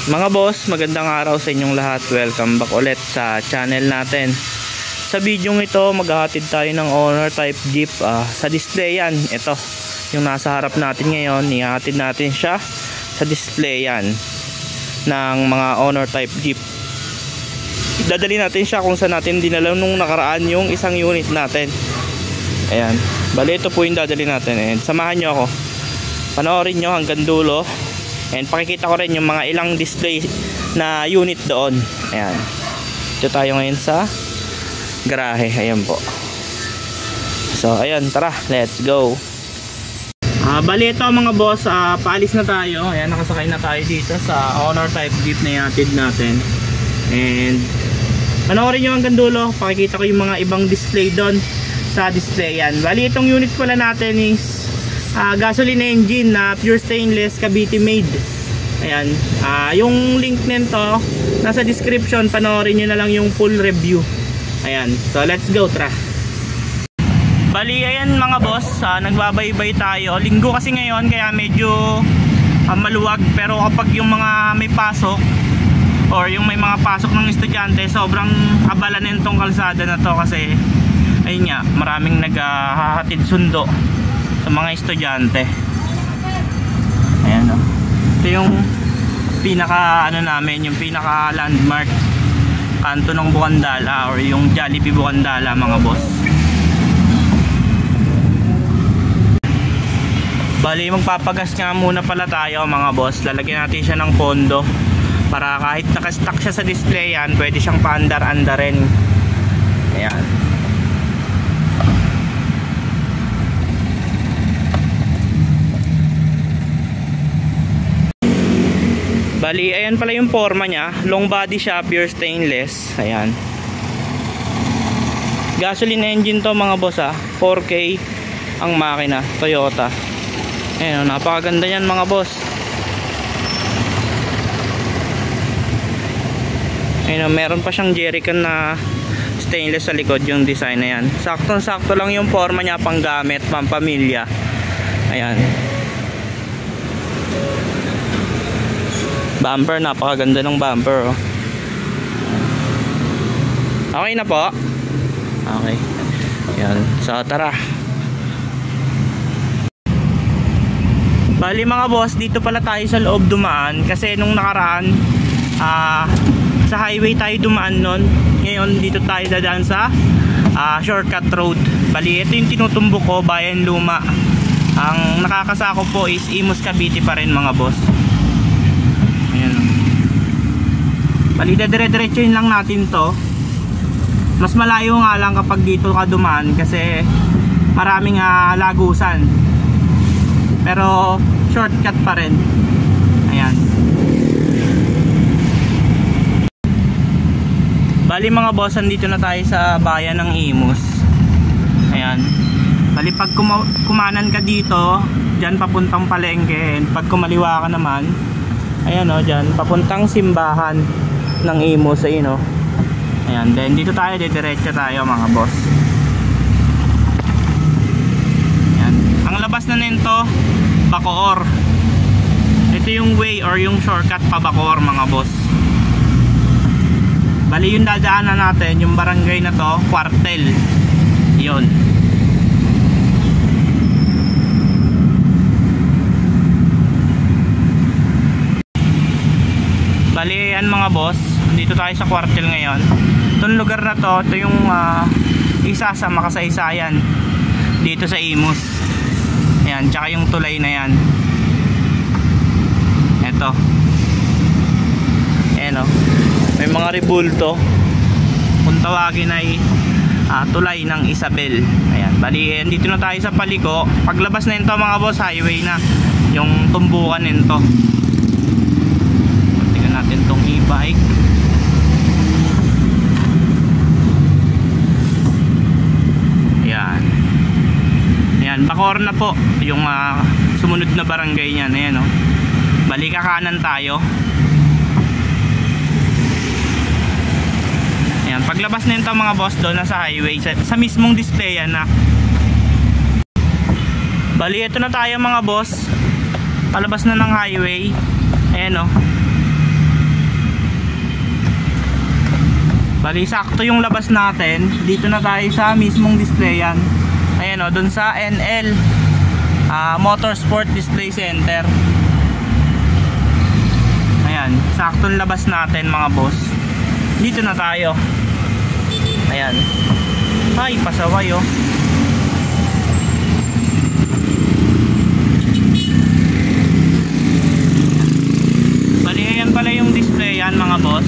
Mga boss, magandang araw sa inyong lahat. Welcome back ulit sa channel natin. Sa video ito, maghahatid tayo ng owner type jeep sa display yan. Ito, yung nasa harap natin ngayon, ihahatid natin siya sa display yan ng mga owner type jeep. Dadali natin siya kung saan natin dinala nung nakaraan yung isang unit natin. Ayan, bali ito po yung dadali natin. Ayan, samahan nyo ako, panoorin nyo hanggang dulo. And pakikita ko rin yung mga ilang display na unit doon. Ayan, ito tayo ngayon sa garahe. Ayan po. So ayan, tara, let's go. Bali ito mga boss, paalis na tayo. Ayan, nakasakay na tayo dito sa owner type jeep na ihatid natin. And panoorin nyo hanggang dulo, pakikita ko yung mga ibang display doon sa display yan. Bali itong unit pala natin is gasoline engine na pure stainless, Cavite made. Ayan, yung link nito nasa description, panoorin nyo na lang yung full review. Ayan, so let's go, tra. Bali ayan mga boss, nagbabaybay tayo. Linggo kasi ngayon kaya medyo maluwag, pero kapag yung mga may pasok or yung may mga pasok ng estudyante, sobrang abala na itong kalsada na to kasi ayun nga, maraming naghahatid sundo sa mga estudyante. Ayan o, ito yung pinaka namin, yung pinaka landmark kanto ng Bukandala or yung Jollibee Bukandala mga boss. Bali magpapagas nga muna pala tayo mga boss. Lalagyan natin siya ng pondo para kahit nakastock siya sa display yan, pwede siyang paandar-andarin. Ayan. Bali ayan pala yung forma niya, long body siya, pure stainless. Ayan, gasoline engine to mga boss, 4K ang makina, Toyota. Ayan, napakaganda yan mga boss. Ayan, meron pa siyang jerrycan na stainless sa likod yung design na yan. Saktong sakto lang yung forma niya, pang gamit, pang pamilya. Ayan, bumper, napakaganda ng bumper oh. Okay na po. Okay. Ayan, so tara. Bali mga boss, dito pala tayo sa loob dumaan kasi nung nakaraan sa highway tayo dumaan nun. Ngayon dito tayo dadaan sa shortcut road. Bali ito yung tinutumbok ko, Bayan Luma. Ang nakakasakop po is Imus Cavite pa rin mga boss. Ayan. Bali dire-diretsuhin lang natin to. Mas malayo nga lang kapag dito ka dumaan kasi maraming lagusan, pero shortcut pa rin. Ayan. Bali mga boss, andito na tayo sa bayan ng Imus. Ayan. Bali pag kumanan ka dito, dyan papuntang palengke. And pag kumaliwa ka naman, ayan o, dyan papuntang simbahan ng Imus. Ayun o. Ayan, then dito tayo, diretso tayo mga boss. Ayan. Ang labas na nito, Bacoor. Ito yung way or yung shortcut pa Bacoor mga boss. Bali yung dadaanan natin, yung barangay na to, Cuartel. Yun. Bali yan mga boss, dito tayo sa Cuartel ngayon. Itong lugar na to, ito yung isa sa makasaysayan dito sa Imus. Ayan, tsaka yung tulay na yan. Ito. Ayan o, may mga rebulto. Kung tawagin ay tulay ng Isabel. Ayan, bali dito na tayo sa paliko. Paglabas na ito mga boss, highway na yung tumbukan nito. Tingnan natin tong e-bike. Ayan. Ayan, Bacoor na po yung sumunod na barangay niyan. Ayan o, bali kakanan tayo. Ayan, paglabas na ito mga boss, doon na sa highway, sa mismong display yan na. Bali ito na tayo mga boss, palabas na ng highway. Ayan o, Bali sakto yung labas natin. Dito na tayo sa mismong displayan. Ayan o, dun sa NL Motorsport Display Center. Ayan, saktong labas natin mga boss. Dito na tayo. Ayan. Ay, pasaway oh. Bali, ayan pala yung display yan mga boss.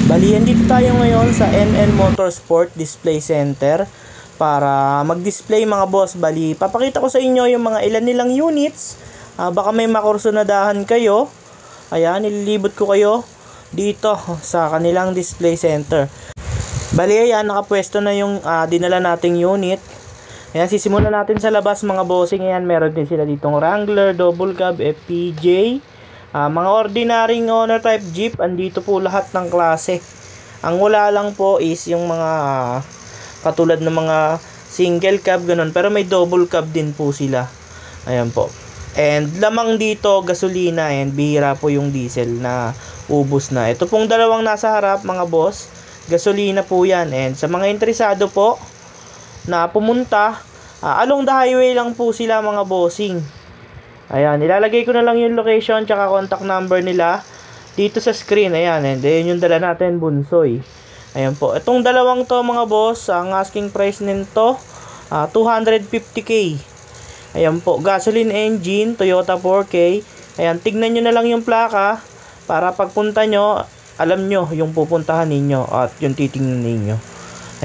Bali, dito tayo ngayon sa NL Motorsport Display Center para mag-display mga boss. Bali, papakita ko sa inyo yung mga ilan nilang units. Baka may makursunadahan kayo. Ayan, nililibot ko kayo dito sa kanilang display center. Bali, ayan, nakapwesto na yung dinala nating unit. Ayan, sisimulan natin sa labas mga bossing. Ayan, meron din sila ditong Wrangler, double cab, FPJ. Mga ordinaryong owner type jeep, andito po lahat ng klase. Ang wala lang po is yung mga katulad ng mga single cab ganun, pero may double cab din po sila. Ayan po. And lamang dito gasolina, and bihira po yung diesel na ubos na. Ito pong dalawang nasa harap mga boss, gasolina po yan. And sa mga interesado po na pumunta, along the highway lang po sila mga bossing. Ayan, nilalagay ko na lang yung location tsaka contact number nila dito sa screen. Ayan, and then yung dala natin, Bunsoy. Ayan po, itong dalawang to mga boss, ang asking price nito 250k. Ayan po, gasoline engine, Toyota 4K. Ayan, tignan nyo na lang yung plaka para pagpunta nyo, alam nyo yung pupuntahan ninyo at yung titingnan ninyo.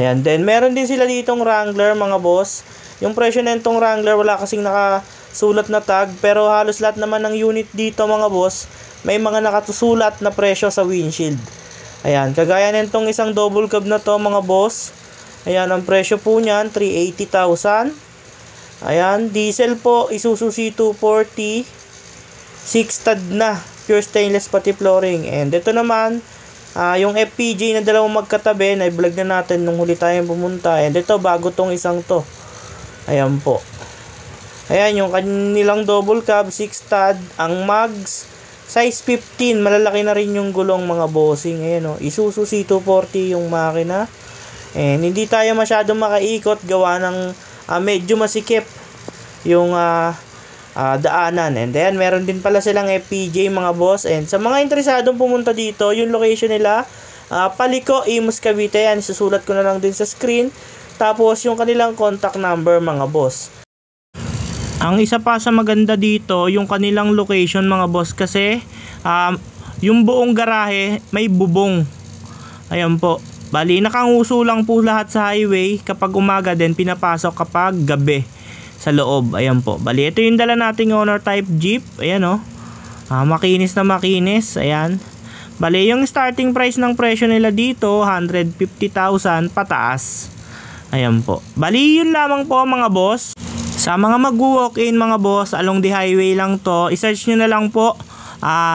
Ayan, then meron din sila ditong Wrangler mga boss. Yung presyo nitong Wrangler, wala kasing nakasulat na tag, pero halos lahat naman ng unit dito mga boss, may mga nakasulat na presyo sa windshield. Ayan, kagaya nitong isang double cab na to mga boss. Ayan, ang presyo po niyan 380,000. Ayan, diesel po, Isuzu C240, 6 tad na, pure stainless pati flooring. And ito naman, yung FPJ na dalawang magkatabi, na-vlog na natin nung huli tayong pumunta. And ito, bago tong isang to. Ayan po. Ayan, yung kanilang double cab, 6 tad, ang mags, size 15, malalaki na rin yung gulong mga bossing. Ayan o, Isuzu C240 yung makina. And hindi tayo masyadong makaikot, gawa ng medyo masikip yung daanan. And then meron din pala silang FPJ mga boss. And sa mga interesadong pumunta dito, yung location nila, Paliko, Imus, Cavite. Yan, isusulat ko na lang din sa screen. Tapos yung kanilang contact number mga boss. Ang isa pa sa maganda dito, yung kanilang location mga boss, kasi yung buong garahe may bubong. Ayan po. Bali, nakanguso lang po lahat sa highway kapag umaga, din pinapasok kapag gabi sa loob. Ayan po. Bali, ito yung dala nating owner type jeep. Ayan o. Makinis na makinis. Ayan. Bali, yung starting price ng presyo nila dito, 150,000 pataas. Ayan po. Bali, yun lamang po mga boss. Sa mga mag-walk-in mga boss, along the highway lang to, isearch nyo na lang po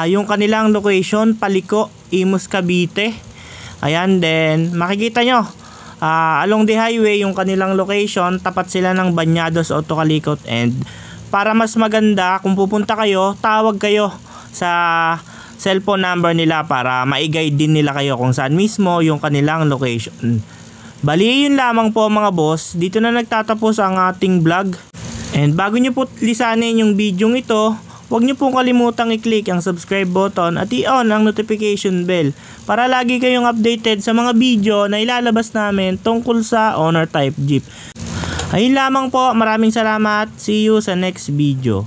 yung kanilang location, Paliko, Imus, Cavite. Ayan, then makikita nyo along the highway yung kanilang location, tapat sila ng Banyados Auto Calicot. And para mas maganda, kung pupunta kayo, tawag kayo sa cellphone number nila para ma-guide din nila kayo kung saan mismo yung kanilang location. Bali, yun lamang po mga boss. Dito na nagtatapos ang ating vlog. And bago nyo po lisanin yung video ito, huwag nyo pong kalimutang i-click ang subscribe button at i-on ang notification bell para lagi kayong updated sa mga video na ilalabas namin tungkol sa owner type jeep. Ayun lamang po, maraming salamat. See you sa next video.